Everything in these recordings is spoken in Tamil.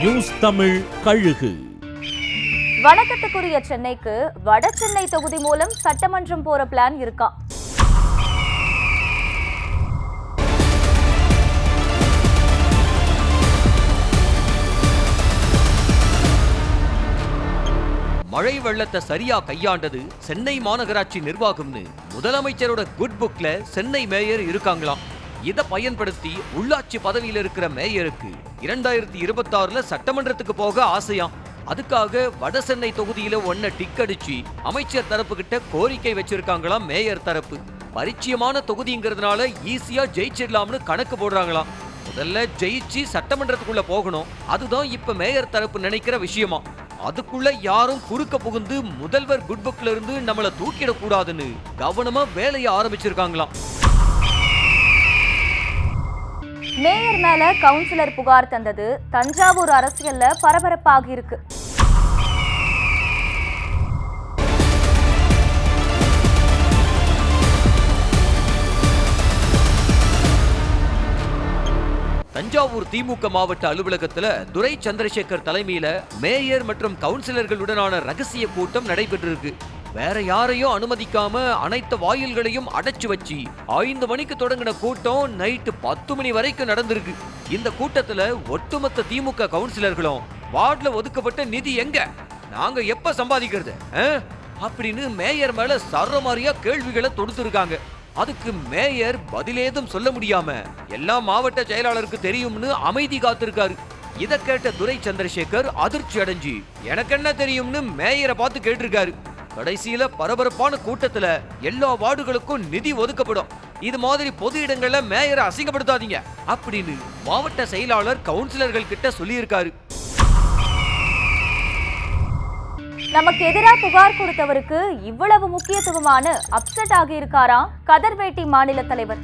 நியூஸ் தமிழ் கழுகு. வணக்கத்துக்குரிய சென்னைக்கு வட சென்னை தொகுதி மூலம் சட்டமன்றம் போற பிளான் இருக்கா? மழை வெள்ளத்தை சரியா கையாண்டது சென்னை மாநகராட்சி நிர்வாகம்னு முதலமைச்சரோட குட் புக்ல சென்னை மேயர் இருக்காங்களாம். இதை பயன்படுத்தி உள்ளாட்சி பதவியில் இருக்கிற மேயருக்கு 2026 சட்டமன்றத்துக்கு போக ஆசையாம். அதுக்காக வட சென்னை தொகுதியில ஒன்ன டிக் அடிச்சு அமைச்சர் தரப்பு கிட்ட கோரிக்கை வச்சிருக்காங்களாம். மேயர் தரப்பு பரிச்சயமான தொகுதிங்கிறதுனால ஈஸியா ஜெயிச்சிடலாம்னு கணக்கு போடுறாங்களாம். முதல்ல ஜெயிச்சு சட்டமன்றத்துக்குள்ள போகணும், அதுதான் இப்ப மேயர் தரப்பு நினைக்கிற விஷயமா. அதுக்குள்ள யாரும் குறுக்க புகுந்து முதல்வர் குட் புக்ல இருந்து நம்மள தூக்கிடக்கூடாதுன்னு கவனமா வேலையை ஆரம்பிச்சிருக்காங்களாம். மேயர் மேல கவுன்சிலர் புகார் தந்தது தஞ்சாவூர் அரசியல்ல பரபரப்பாகி இருக்கு. தஞ்சாவூர் திமுக மாவட்ட அலுவலகத்துல துரை சந்திரசேகர் தலைமையில மேயர் மற்றும் கவுன்சிலர்களுடனான ரகசிய கூட்டம் நடைபெற்றிருக்கு. வேற யாரையும் அனுமதிக்காம அனைத்து வாயில்களையும் அடைச்சு வச்சு 5 மணிக்கு தொடங்கின கூட்டம் நைட்டு 10 மணி வரைக்கும் நடந்திருக்கு. இந்த கூட்டத்துல ஒட்டுமொத்த திமுக கவுன்சிலர்களும் வார்டுல ஒதுக்கப்பட்ட நிதி எங்க, நாங்க எப்ப சம்பாதிக்கிறது அப்படின்னு மேயர் மேல சரமாரியா கேள்விகளை தொடுத்திருக்காங்க. அதுக்கு மேயர் பதிலேதும் சொல்ல முடியாம எல்லாம் மாவட்ட செயலாளருக்கு தெரியும்னு அமைதி காத்திருக்காரு. இத கேட்ட துரை சந்திரசேகர் அதிர்ச்சி அடைஞ்சு எனக்கு என்ன தெரியும்னு மேயரை பார்த்து கேட்டிருக்காரு. கடைசியில பரபரப்பான கூட்டத்துல எல்லா வார்டுகளுக்கும் நிதி ஒதுக்கப்படும், இது மாதிரி பொது இடங்கள்ல மேயரை அசிங்கப்படுத்தாதீங்க அப்படின்னு மாவட்ட செயலாளர் கவுன்சிலர்கள் கிட்ட சொல்லியிருக்காரு. நமக்கு எதிராக புகார் கொடுத்தவருக்கு இவ்வளவு முக்கியத்துவமான அப்செட் ஆகி இருக்காரா கதர்வேட்டி மாநில தலைவர்.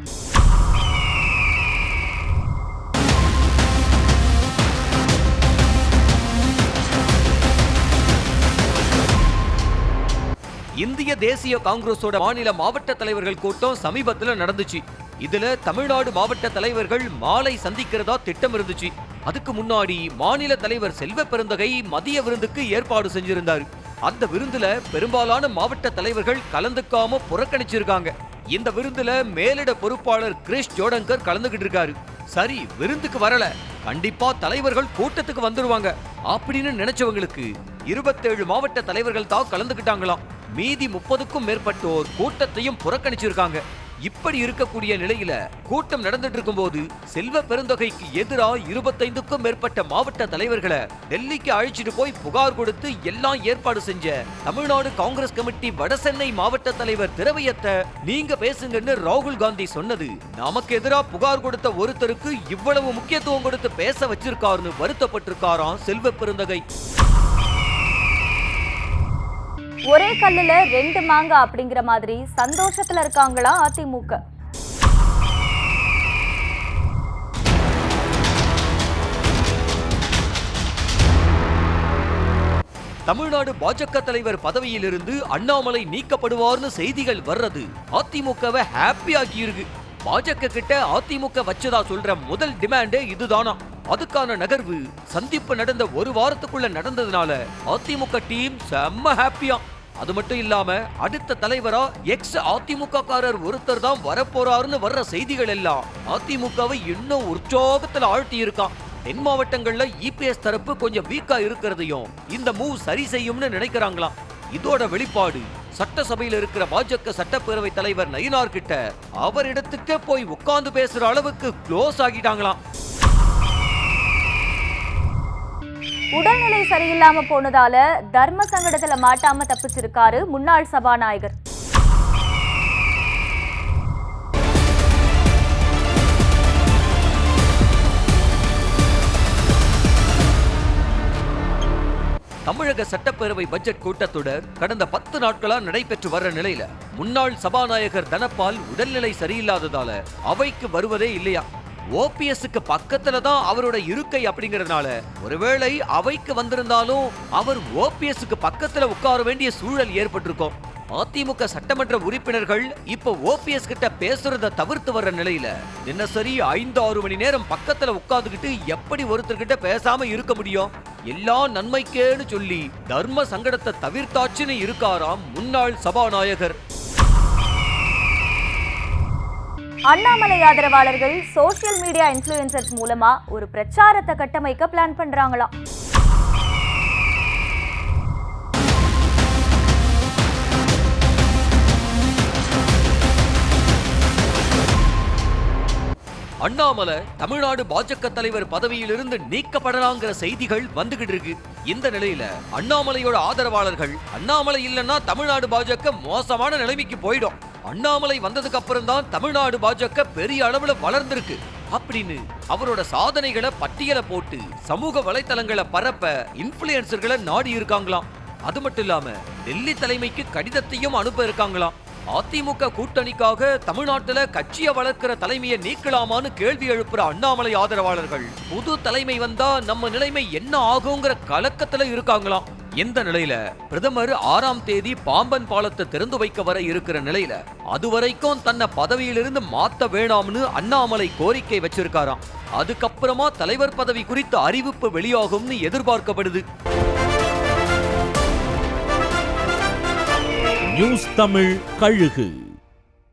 இந்திய தேசிய காங்கிரஸோட மாநில மாவட்ட தலைவர்கள் கூட்டம் சமீபத்துல நடந்துச்சு. இதுல தமிழ்நாடு மாவட்ட தலைவர்கள் மாலை சந்திக்கிறதா திட்டம் இருந்துச்சு. அதுக்கு முன்னாடி மாநில தலைவர் செல்வ பெருந்தகை மதிய விருந்துக்கு ஏற்பாடு செஞ்சிருந்தாரு. அந்த விருந்துல பெரும்பாலான மாவட்ட தலைவர்கள் கலந்துக்காம புறக்கணிச்சிருக்காங்க. இந்த விருந்துல மேலிட பொறுப்பாளர் கிரிஷ் ஜோடங்கர் கலந்துகிட்டு இருக்காரு. சரி, விருந்துக்கு வரல, கண்டிப்பா தலைவர்கள் கூட்டத்துக்கு வந்துருவாங்க அப்படின்னு நினைச்சவங்களுக்கு 27 மாவட்ட தலைவர்கள் தான் கலந்துகிட்டாங்களாம். மீதி 30க்கும் மேற்பட்டோர் கூட்டத்தையும் புறக்கணிச்சிருக்காங்க. இப்படி இருக்கக்கூடிய நிலையில கூட்டம் நடந்துட்டு இருக்கும் போது செல்வ பெருந்தொகைக்கு எதிராக 25க்கும் மேற்பட்ட மாவட்ட தலைவர்களை டெல்லிக்கு அழைச்சிட்டு போய் புகார் கொடுத்து எல்லாம் ஏற்பாடு செஞ்ச தமிழ்நாடு காங்கிரஸ் கமிட்டி வடசென்னை மாவட்ட தலைவர் திரவியத்தை நீங்க பேசுங்கன்னு ராகுல் காந்தி சொன்னது நமக்கு எதிராக புகார் கொடுத்த ஒருத்தருக்கு இவ்வளவு முக்கியத்துவம் கொடுத்து பேச வச்சிருக்காருன்னு வருத்தப்பட்டிருக்காராம் செல்வ பெருந்தகை. ஒரே கல்லுல 2 மாங்கா அப்படிங்கிற மாதிரி சந்தோஷத்துல இருக்காங்களா அதிமுக. தமிழ்நாடு பாஜக தலைவர் பதவியிலிருந்து அண்ணாமலை நீக்கப்படுவார்னு செய்திகள் வர்றது அதிமுகவை ஹாப்பி ஆகி இருக்கு. பாஜக கிட்ட அதிமுக வச்சதா சொல்ற முதல் டிமாண்டே இதுதானா. அதுக்கான நகர்வு சந்திப்பு நடந்த ஒரு வாரத்துக்குள்ள நடந்ததுனால அதிமுக டீம் செம்ம ஹாப்பியா. அது மட்டும் இல்லாம அடுத்த தலைவரா எக்ஸ் அதிமுக காரர் ஒருத்தர் தான் வரப்போறாருன்னு வர்ற செய்திகள் எல்லாம் அதிமுகவை இன்னும் உற்சாகத்துல ஆழ்த்தி இருக்கான். தென் மாவட்டங்கள்ல இபிஎஸ் தரப்பு கொஞ்சம் வீக்கா இருக்கிறதையும் இந்த மூவ் சரி செய்யும்னு நினைக்கிறாங்களாம். இதோட வெளிப்பாடு சட்டசபையில் இருக்கிற பாஜக சட்டப்பேரவை தலைவர் நயினார் கிட்ட அவரிடத்துக்கே போய் உட்கார்ந்து பேசுற அளவுக்கு க்ளோஸ் ஆகிட்டாங்களாம். உடல்நிலை சரியில்லாம போனதால தர்ம சங்கடத்துல மாட்டாம தப்பிச்சிருக்காரு முன்னாள் சபாநாயகர். தமிழக சட்டப்பேரவை பட்ஜெட் கூட்டத்தொடர் கடந்த 10 நாட்களா நடைபெற்று வர்ற நிலையில முன்னாள் சபாநாயகர் தனபால் உடல்நிலை சரியில்லாததால அவைக்கு வருவதே இல்லையா. ஓபிஎஸ்க்கு பக்கத்துல தான் அவரோட இருக்கை அப்படிங்கறதுனால ஒருவேளை அவைக்கு வந்திருந்தாலும் அவர் ஓபிஎஸ்க்கு பக்கத்துல உட்கார வேண்டிய சூழல் ஏற்பட்டிருக்கும். அதிமுக சட்டமன்ற உறுப்பினர்கள் இப்ப ஓபிஎஸ் கிட்ட பேசுறத தவிர்த்து வர்ற நிலையில தினசரி 5-6 மணி நேரம் பக்கத்துல உட்கார்ந்துகிட்டு எப்படி ஒருத்தர்கிட்ட பேசாம இருக்க முடியும்? எல்லா நன்மைக்கேன்னு சொல்லி தர்ம சங்கடத்தை தவிர்த்தாச்சுன்னு இருக்காராம் முன்னாள் சபாநாயகர். அண்ணாமலை ஆதரவாளர்கள் சோஷியல் மீடியா இன்ஃப்ளூயன்சர்ஸ் மூலமா ஒரு பிரச்சாரத்தை கட்டமைக்க பிளான் பண்றாங்களாம். அண்ணாமலை தமிழ்நாடு பாஜக தலைவர் பதவியிலிருந்து நீக்கப்படலாங்கிற செய்திகள் வந்துகிட்டு இருக்கு. இந்த நிலையில அண்ணாமலையோட ஆதரவாளர்கள் அண்ணாமலை இல்லைன்னா தமிழ்நாடு பாஜக மோசமான நிலைமைக்கு போயிடும், அண்ணாமலை வந்ததுக்கு அப்புறம் தான் தமிழ்நாடு பாஜக பெரிய அளவுல வளர்ந்திருக்கு அப்படின்னு அவரோட சாதனைகளை பட்டியலை போட்டு சமூக வலைத்தளங்களை பரப்ப இன்ஃப்ளூயன்சர்களை நாடி இருக்காங்களாம். அது மட்டும் இல்லாம டெல்லி தலைமைக்கு கடிதத்தையும் அனுப்ப இருக்காங்களாம். அதிமுக கூட்டணிக்காக தமிழ்நாட்டுல கட்சியை வளர்க்கிற தலைமையை நீக்கலாமான்னு கேள்வி எழுப்புற அண்ணாமலை ஆதரவாளர்கள் புது தலைமை வந்தா நம்ம நிலைமை என்ன ஆகுங்கிற கலக்கத்துல இருக்காங்களாம். இந்த நிலையில பிரதமர் 6ஆம் தேதி பாம்பன் பாலத்தை திறந்து வைக்க வர இருக்கிற நிலையில அதுவரைக்கும் தன்னை பதவியிலிருந்து மாத்த வேணாம்னு அண்ணாமலை கோரிக்கை வச்சிருக்காராம். அதுக்கப்புறமா தலைவர் பதவி குறித்த அறிவிப்பு வெளியாகும்னு எதிர்பார்க்கப்படுது. நியூஸ் தமிழ் கழுகு.